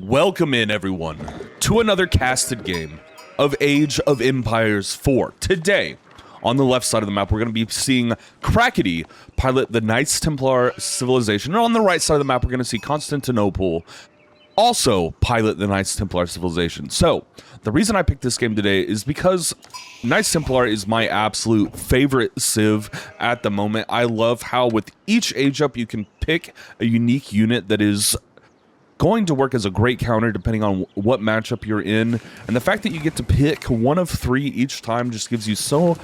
Welcome in, everyone, to another casted game of Age of Empires 4. Today, on the left side of the map, we're going to be seeing Crackety pilot the Knights Templar civilization. And on the right side of the map, we're going to see Constantinople also pilot the Knights Templar civilization. So, the reason I picked this game today is because Knights Templar is my absolute favorite civ at the moment. I love how with each age up, you can pick a unique unit that is going to work as a great counter depending on what matchup you're in, and the fact that you get to pick one of three each time just gives you so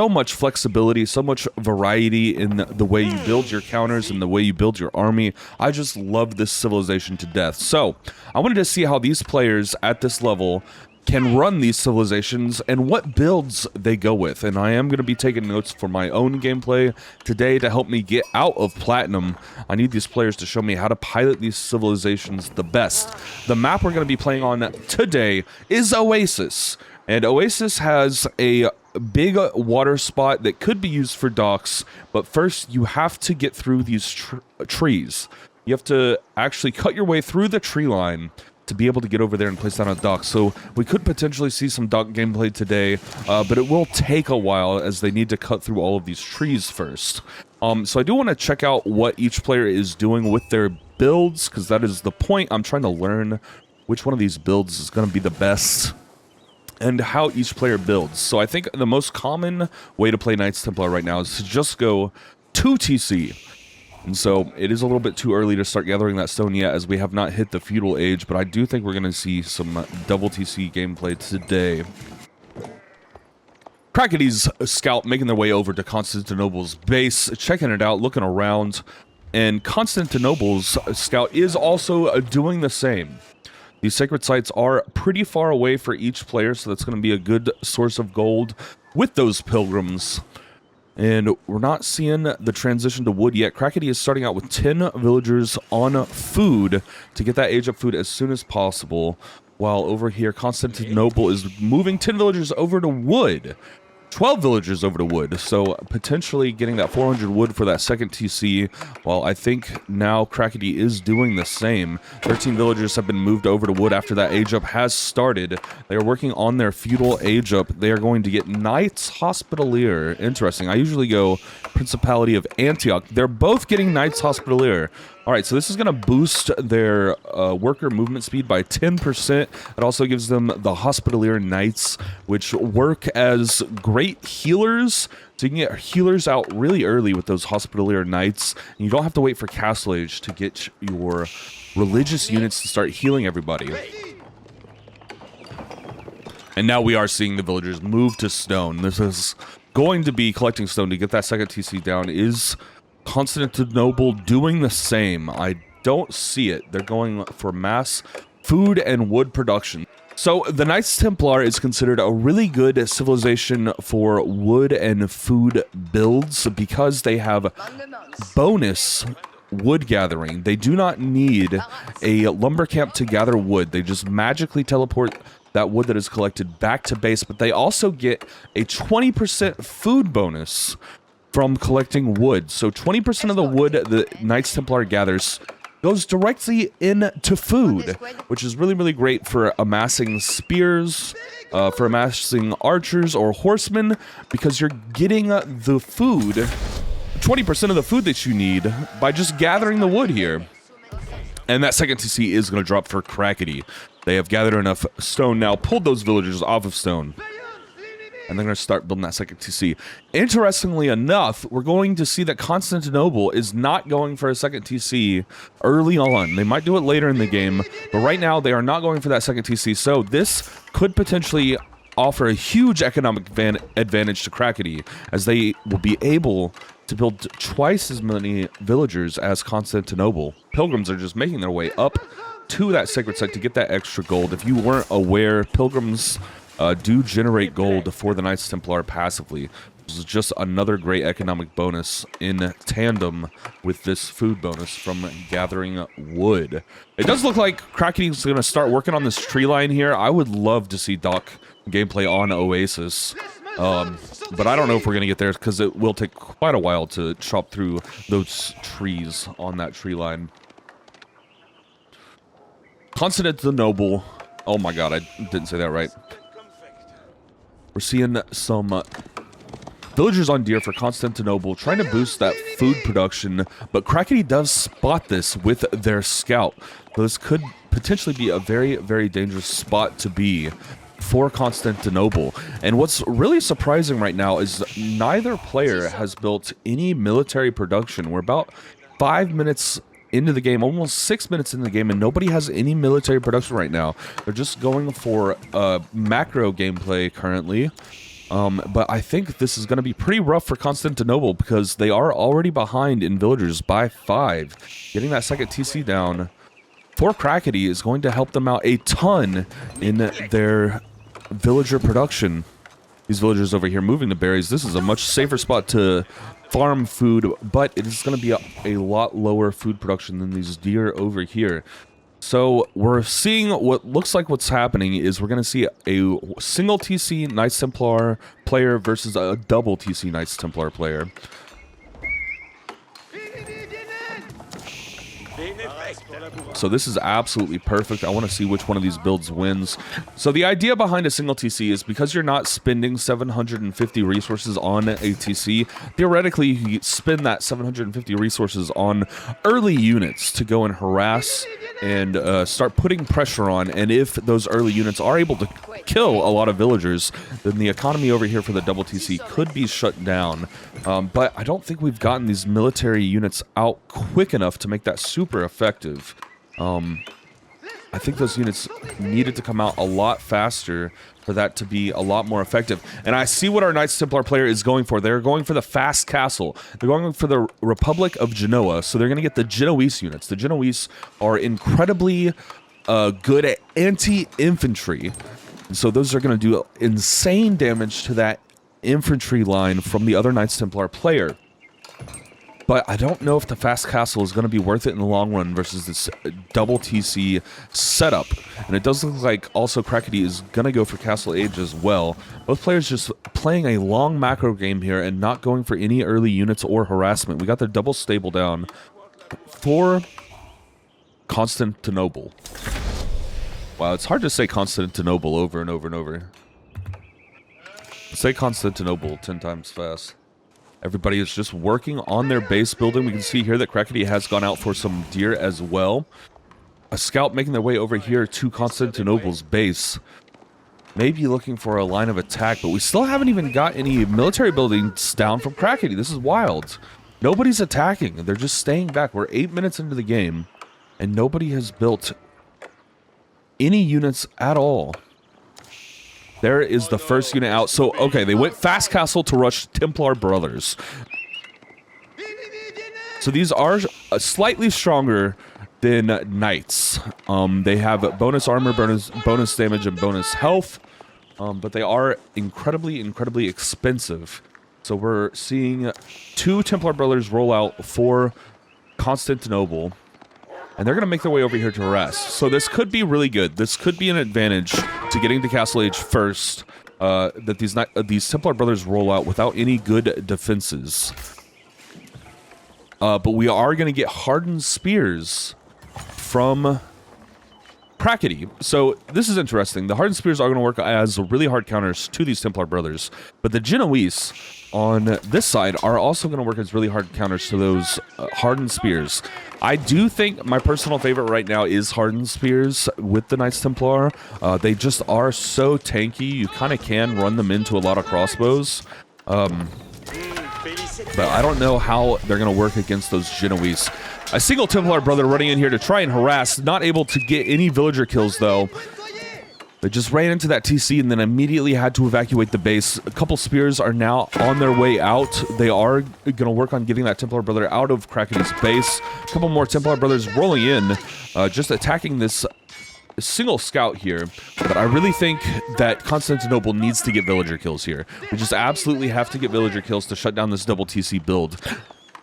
much flexibility, so much variety in the way you build your counters and the way you build your army. I just love this civilization to death. So I wanted to see how these players at this level can run these civilizations and what builds they go with. And I am going to be taking notes for my own gameplay today to help me get out of Platinum. I need these players to show me how to pilot these civilizations the best. The map we're going to be playing on today is Oasis. And Oasis has a big water spot that could be used for docks, but first you have to get through these trees. You have to actually cut your way through the tree line to be able to get over there and place down a dock. So we could potentially see some dock gameplay today, but it will take a while as they need to cut through all of these trees first. So I do want to check out what each player is doing with their builds, because that is the point. I'm trying to learn which one of these builds is going to be the best and how each player builds. So I think the most common way to play Knights Templar right now is to just go 2 TC. And so it is a little bit too early to start gathering that stone yet, as we have not hit the feudal age, but I do think we're going to see some double TC gameplay today. Crackety's scout making their way over to Constantinople's base, checking it out, looking around, and Constantinople's scout is also doing the same. These sacred sites are pretty far away for each player, so that's going to be a good source of gold with those pilgrims. And we're not seeing the transition to wood yet. Crackety is starting out with 10 villagers on food to get that age up food as soon as possible. While over here, Constantinople is moving 10 villagers over to wood. 12 villagers over to wood, so potentially getting that 400 wood for that second TC, while I think now Crackety is doing the same. 13 villagers have been moved over to wood after that age up has started. They are working on their feudal age up. They are going to get Knights Hospitalier. Interesting. I usually go Principality of Antioch. They're both getting Knights Hospitalier. Alright, so this is going to boost their worker movement speed by 10%. It also gives them the Hospitalier Knights, which work as great healers. So you can get healers out really early with those Hospitalier Knights. And you don't have to wait for Castle Age to get your religious units to start healing everybody. And now we are seeing the villagers move to stone. This is going to be collecting stone to get that second TC down. Is Constantinople doing the same? I don't see it. They're going for mass food and wood production. So the Knights Templar is considered a really good civilization for wood and food builds because they have bonus wood gathering. They do not need a lumber camp to gather wood. They just magically teleport that wood that is collected back to base, but they also get a 20% food bonus from collecting wood. So 20% of the wood the Knights Templar gathers goes directly into food, which is really, really great for amassing spears, for amassing archers or horsemen, because you're getting the food, 20% of the food that you need by just gathering the wood here. And that second TC is going to drop for Crackety. They have gathered enough stone now, pulled those villagers off of stone, and they're going to start building that second TC. Interestingly enough, we're going to see that Constantinople is not going for a second TC early on. They might do it later in the game, but right now they are not going for that second TC. So this could potentially offer a huge economic advantage to Crackety, as they will be able to build twice as many villagers as Constantinople. Pilgrims are just making their way up to that sacred site to get that extra gold. If you weren't aware, pilgrims do generate gold for the Knights Templar passively. This is just another great economic bonus in tandem with this food bonus from gathering wood. It does look like Crackety's going to start working on this tree line here. I would love to see dock gameplay on Oasis. But I don't know if we're going to get there, because it will take quite a while to chop through those trees on that tree line. Constantinople. Oh my god, I didn't say that right. We're seeing some villagers on deer for Constantinople trying to boost that food production, but Crackety does spot this with their scout. So this could potentially be a very, very dangerous spot to be for Constantinople. And what's really surprising right now is neither player has built any military production. We're about 5 minutes into the game, almost 6 minutes into the game, and nobody has any military production right now. They're just going for macro gameplay currently. But I think this is going to be pretty rough for Constantinople because they are already behind in villagers by 5. Getting that second TC down for Crackety is going to help them out a ton in their villager production. These villagers over here moving to berries. This is a much safer spot to farm food, but it is going to be a lot lower food production than these deer over here. So we're seeing what looks like what's happening is we're going to see a single TC Knights Templar player versus a double TC Knights Templar player. So this is absolutely perfect. I want to see which one of these builds wins. So the idea behind a single TC is because you're not spending 750 resources on a TC, theoretically you spend that 750 resources on early units to go and harass and start putting pressure on. And if those early units are able to kill a lot of villagers, then the economy over here for the double TC could be shut down. But I don't think we've gotten these military units out quick enough to make that super effective. I think those units needed to come out a lot faster for that to be a lot more effective. And I see what our Knights Templar player is going for. They're going for the fast castle. They're going for the Republic of Genoa, so they're going to get the Genoese units. The Genoese are incredibly good at anti-infantry. So those are going to do insane damage to that infantry line from the other Knights Templar player. But I don't know if the fast castle is going to be worth it in the long run versus this double TC setup. And it does look like also Crackety is going to go for Castle Age as well. Both players just playing a long macro game here and not going for any early units or harassment. We got the double stable down for Constantinople. Wow, it's hard to say Constantinople over and over and over. Say Constantinople 10 times fast. Everybody is just working on their base building. We can see here that Crackety has gone out for some deer as well. A scout making their way over here to Constantinople's base. Maybe looking for a line of attack, but we still haven't even got any military buildings down from Crackety. This is wild. Nobody's attacking. They're just staying back. We're 8 minutes into the game, and nobody has built any units at all. There is the first unit out. So, okay, they went fast castle to rush Templar brothers. So these are slightly stronger than knights. They have bonus armor, bonus damage, and bonus health. But they are incredibly, incredibly expensive. So we're seeing 2 Templar brothers roll out for Constantinople. And they're going to make their way over here to rest. So this could be really good. This could be an advantage to getting to Castle Age first. That these Templar brothers roll out without any good defenses. But we are going to get hardened spears from Crackety. So this is interesting. The hardened spears are going to work as really hard counters to these Templar brothers. But the Genoese on this side are also going to work as really hard counters to those hardened spears. I do think my personal favorite right now is hardened spears with the Knights Templar. They just are so tanky. You kind of can run them into a lot of crossbows. But I don't know how they're going to work against those Genoese. A single Templar brother running in here to try and harass. Not able to get any villager kills, though. They just ran into that TC and then immediately had to evacuate the base. A couple spears are now on their way out. They are going to work on getting that Templar brother out of Crackety's base. A couple more Templar brothers rolling in, just attacking this single scout here. But I really think that Constantinople needs to get villager kills here. We just absolutely have to get villager kills to shut down this double TC build.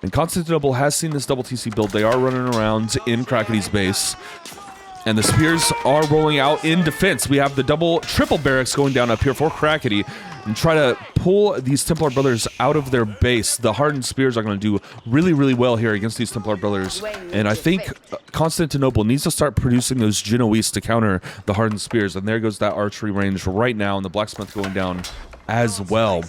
And Constantinople has seen this double TC build. They are running around in Crackety's base. And the spears are rolling out in defense. We have the triple barracks going down up here for Crackety. and try to pull these Templar brothers out of their base. The hardened spears are going to do really, really well here against these Templar brothers. And I think Constantinople needs to start producing those Genoese to counter the hardened spears. And there goes that archery range right now, and the blacksmith going down as well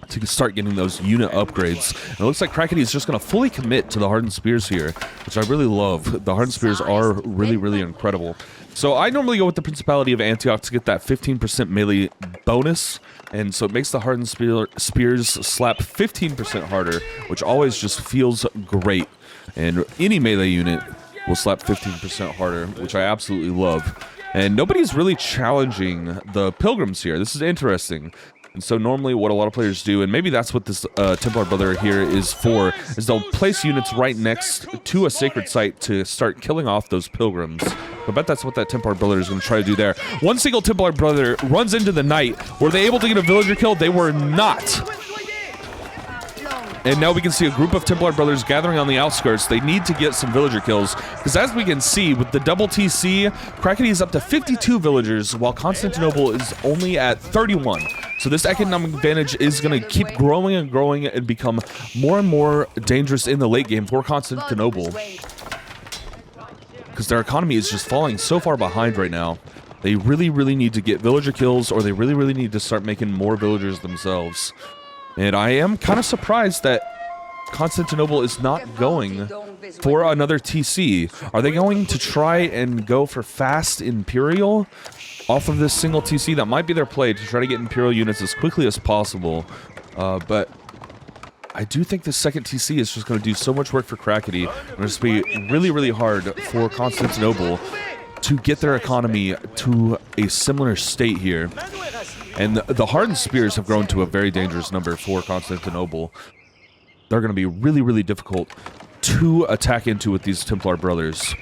to start getting those unit upgrades. And it looks like Crackety is just going to fully commit to the hardened spears here, which I really love. The hardened spears are really, really incredible. So I normally go with the Principality of Antioch to get that 15% melee bonus, and so it makes the hardened spears slap 15% harder, which always just feels great. And any melee unit will slap 15% harder, which I absolutely love. And nobody's really challenging the pilgrims here. This is interesting. And so normally what a lot of players do, and maybe that's what this Templar brother here is for, is they'll place units right next to a sacred site to start killing off those pilgrims. I bet that's what that Templar brother is going to try to do there. One single Templar brother runs into the knight. Were they able to get a villager kill? They were not. And now we can see a group of Templar brothers gathering on the outskirts. They need to get some villager kills, because as we can see, with the double TC, Crackety is up to 52 villagers, while Constantinople is only at 31. So this economic advantage is going to keep growing and growing and become more and more dangerous in the late game for Constantinople, because their economy is just falling so far behind right now. They really, really need to get villager kills, or they really, really need to start making more villagers themselves. And I am kind of surprised that Constantinople is not going for another TC. Are they going to try and go for fast Imperial off of this single TC? That might be their play, to try to get Imperial units as quickly as possible. But I do think the second TC is just going to do so much work for Crackety. And it's going to be really, really hard for Constantinople to get their economy to a similar state here. And the hardened spears have grown to a very dangerous number for Constantinople. They're going to be really, really difficult to attack into with these Templar brothers.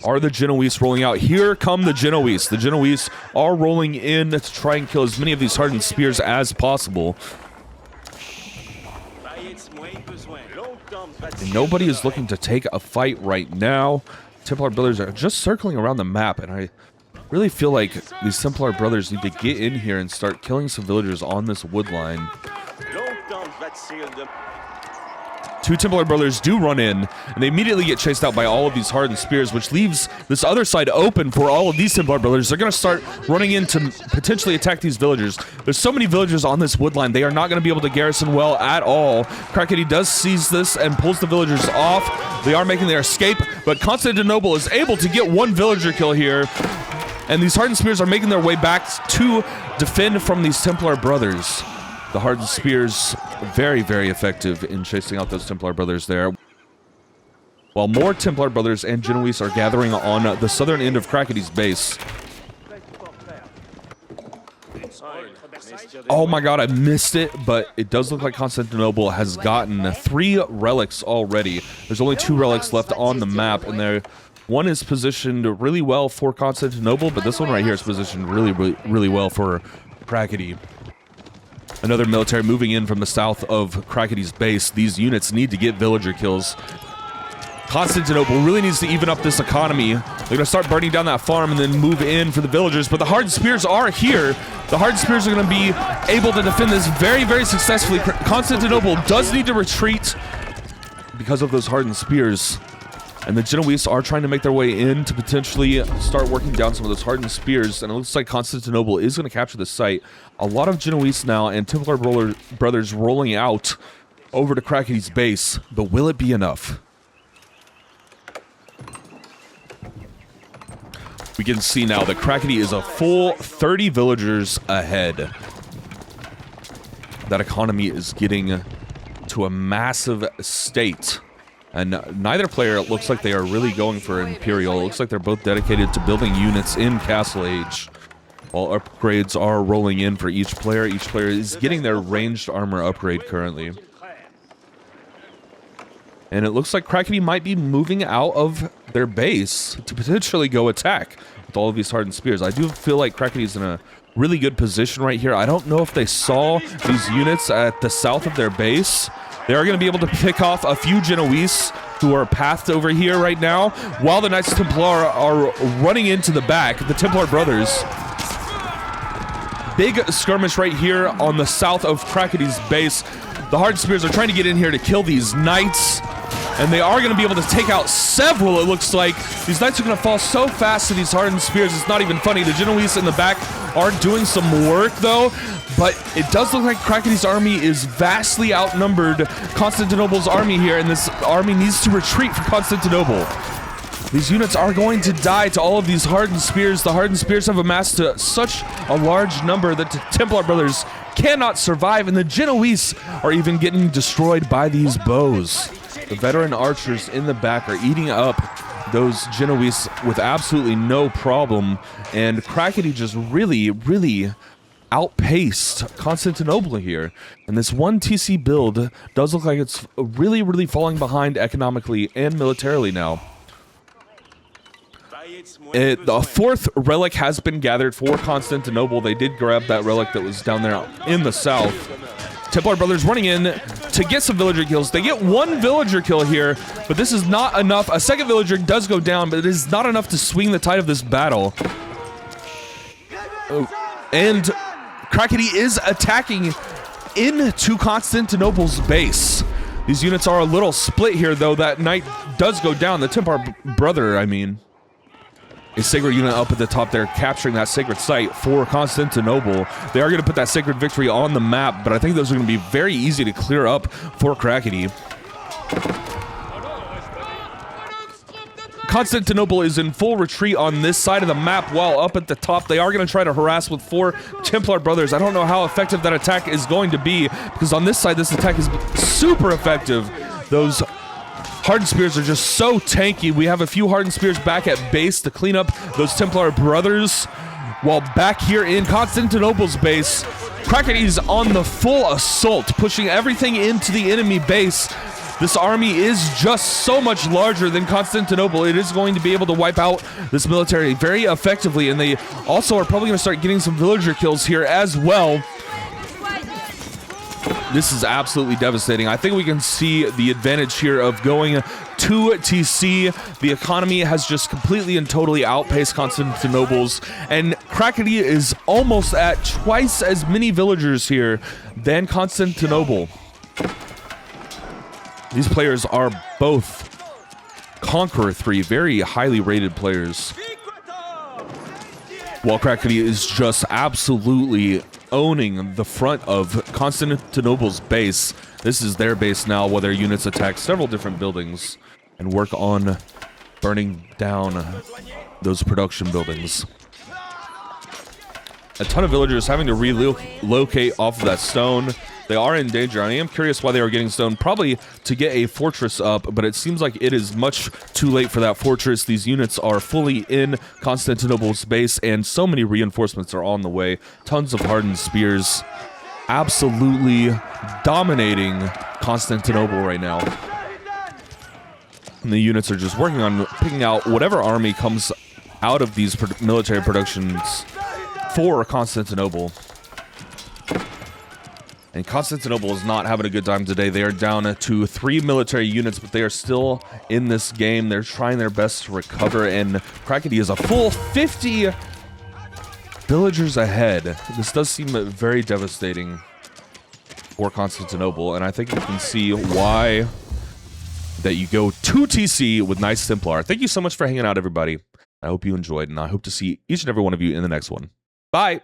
Are the Genoese rolling out? Here come the Genoese. The Genoese are rolling in to try and kill as many of these hardened spears as possible. And nobody is looking to take a fight right now. Templar brothers are just circling around the map, and I really feel like these Templar brothers need to get in here and start killing some villagers on this wood line. Two Templar brothers do run in, and they immediately get chased out by all of these hardened spears, which leaves this other side open for all of these Templar brothers. They're going to start running in to potentially attack these villagers. There's so many villagers on this wood line, they are not going to be able to garrison well at all. Crackety does seize this and pulls the villagers off. They are making their escape, but Constantinople is able to get one villager kill here. And these hardened spears are making their way back to defend from these Templar brothers. The hardened spears, very, very effective in chasing out those Templar brothers there. While more Templar brothers and Genoese are gathering on the southern end of Crackety's base. Oh my god, I missed it, but it does look like Constantinople has gotten 3 relics already. There's only 2 relics left on the map, and there... One is positioned really well for Constantinople, but this one right here is positioned really, really, really well for Crackety. Another military moving in from the south of Crackety's base. These units need to get villager kills. Constantinople really needs to even up this economy. They're going to start burning down that farm and then move in for the villagers, but the hardened spears are here. The hardened spears are going to be able to defend this very, very successfully. Constantinople does need to retreat because of those hardened spears. And the Genoese are trying to make their way in to potentially start working down some of those hardened spears. And it looks like Constantinople is going to capture the site. A lot of Genoese now and Templar brothers rolling out over to Crackety's base. But will it be enough? We can see now that Crackety is a full 30 villagers ahead. That economy is getting to a massive state. And neither player looks like they are really going for Imperial. It looks like they're both dedicated to building units in Castle Age. While upgrades are rolling in for each player is getting their ranged armor upgrade currently. And it looks like Crackety might be moving out of their base to potentially go attack with all of these hardened spears. I do feel like Crackety's in a really good position right here. I don't know if they saw these units at the south of their base. They are going to be able to pick off a few Genoese who are pathed over here right now, while the Knights Templar are running into the back. The Templar brothers big skirmish right here on the south of Crackety's base. The Hardened Spears are trying to get in here to kill these knights, and they are going to be able to take out several, it looks like. These knights are going to fall so fast to these Hardened Spears, it's not even funny. The Genoese in the back are doing some work, though, but it does look like Crackety's army is vastly outnumbered Constantinople's army here, and this army needs to retreat for Constantinople. These units are going to die to all of these Hardened Spears. The Hardened Spears have amassed to such a large number that the Templar brothers cannot survive, and the Genoese are even getting destroyed by these bows. The veteran archers in the back are eating up those Genoese with absolutely no problem, and Crackety just really outpaced Constantinople here. And this one TC build does look like it's really falling behind economically and militarily now. The fourth relic has been gathered for Constantinople. They did grab that relic that was down there in the south. Templar brothers running in to get some villager kills. They get one villager kill here, but this is not enough. A second villager does go down, but it is not enough to swing the tide of this battle. And Crackety is attacking into Constantinople's base. These units are a little split here, though. That knight does go down. The Templar brother, I mean, a sacred unit up at the top there, capturing that sacred site for Constantinople. They are going to put that sacred victory on the map, but I think those are going to be very easy to clear up for Crackety. Constantinople is in full retreat on this side of the map, while up at the top they are going to try to harass with 4 Templar brothers. I don't know how effective that attack is going to be, because on this side this attack is super effective. Those Hardened Spears are just so tanky. We have a few Hardened Spears back at base to clean up those Templar brothers, while back here in Constantinople's base, Crackety's on the full assault, pushing everything into the enemy base. This army is just so much larger than Constantinople. It is going to be able to wipe out this military very effectively, and they also are probably going to start getting some villager kills here as well. This is absolutely devastating. I think we can see the advantage here of going to TC. The economy has just completely and totally outpaced Constantinople's, and Crackety is almost at twice as many villagers here than Constantinople. These players are both Conqueror 3, very highly rated players, while Crackety is just absolutely owning the front of Constantinople's base. This is their base now, while their units attack several different buildings and work on burning down those production buildings. A ton of villagers having to relocate off of that stone. They are in danger. I am curious why they are getting stone, probably to get a fortress up, but it seems like it is much too late for that fortress. These units are fully in Constantinople's base, and so many reinforcements are on the way. Tons of Hardened Spears absolutely dominating Constantinople right now. And the units are just working on picking out whatever army comes out of these military productions for Constantinople. And Constantinople is not having a good time today. They are down to 3 military units, but they are still in this game. They're trying their best to recover, and Crackety is a full 50 villagers ahead. This does seem very devastating for Constantinople, and I think you can see why that you go to TC with Nice Templar. Thank you so much for hanging out, everybody. I hope you enjoyed, and I hope to see each and every one of you in the next one. Bye!